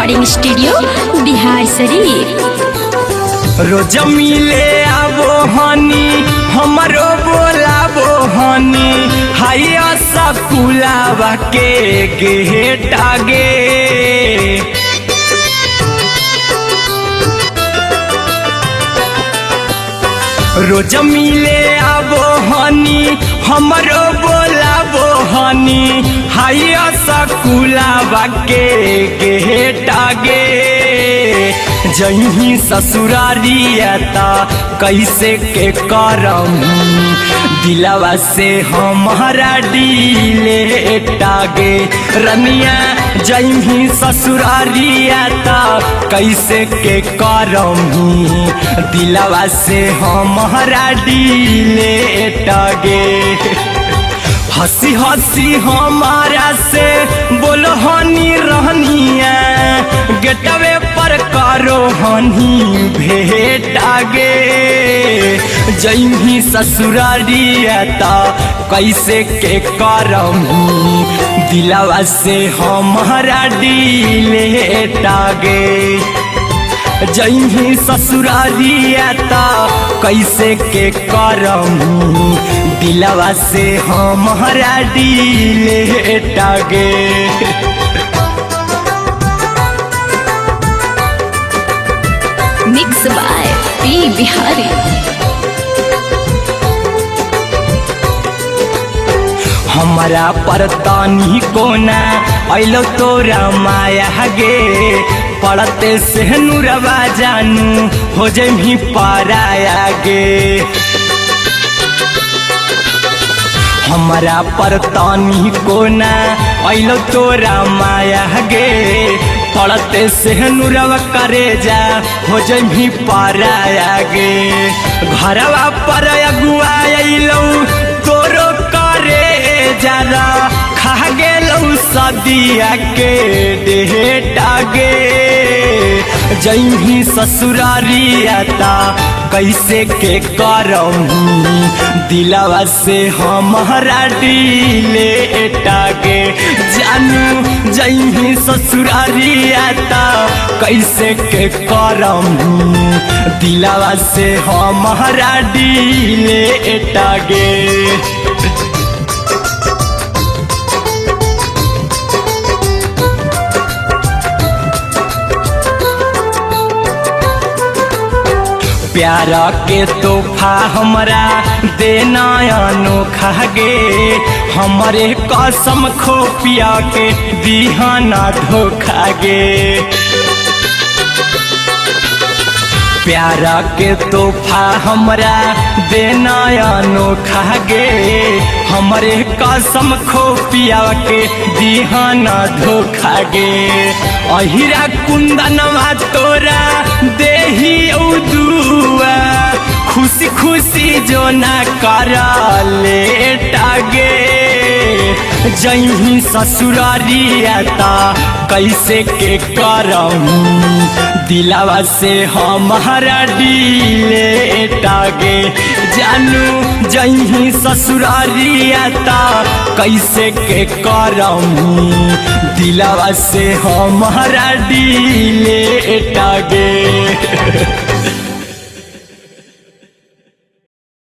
Recording studio Bihar Sharif. रोज मिले आवो हनी हमरो बोलाबो हनी हाइया सकुलावा के गेट आगे। रोज मिले आवो हनी हमरो बोलाबो हनी हाइया सकुलावा के गेट आगे। जही ससुरारियता कैसे के करम दिलवा से हमारा डीले टागे। रनिया जही ससुरारियता कैसे के करम दिलवा से हमारा डीले टागे। हंसी हंसी हमारा से बोलो हनी रहनिया गेटवे पर करो हनी भेट आगे। जही ससुरारियता कैसे के करम दिलवा से हमारा डीले टागे। जही ससुरारियता कैसे के करम दिलवा से हमारा डीले टागे। Mix by P Bihari. हमारा परतानी कोना अलो तोरा माया गे। पढ़ते से नूरवा जानू हो जमी पाराया गे। हमारा परतानी कोना अलो तोरा माया गे। पढ़ते से नूरवा करे जा हो जमी पाराया गे। घरवा पर अगुआ अलो तोरो करे जरा खा गेलौ सदिया के डेट आगे। जही ससुरारियता कैसे के करम दिलवा से हमारा डीले टागे। जानू जही ससुरारियता कैसे के करम दिलवा से हमारा डीले टागे। प्यार के तोहफा हमरा देना अनोखा गे। हमरे कसम खो पिया के दीहाना धोखा गे। प्यार के तोहफा हमरा देना अनोखा गे। हमरे कसम खो पिया के दीहाना धोखा गे। अहिरा कुंदनवा तोरा देही दुआ खुशी खुशी जो ना करा लेटागे। जही ससुरारियता कैसे के करम दिलवा से हमारा डीले टागे। जानू जही ससुरारियता कैसे के करम दिलवा से हमारा डीले टागे।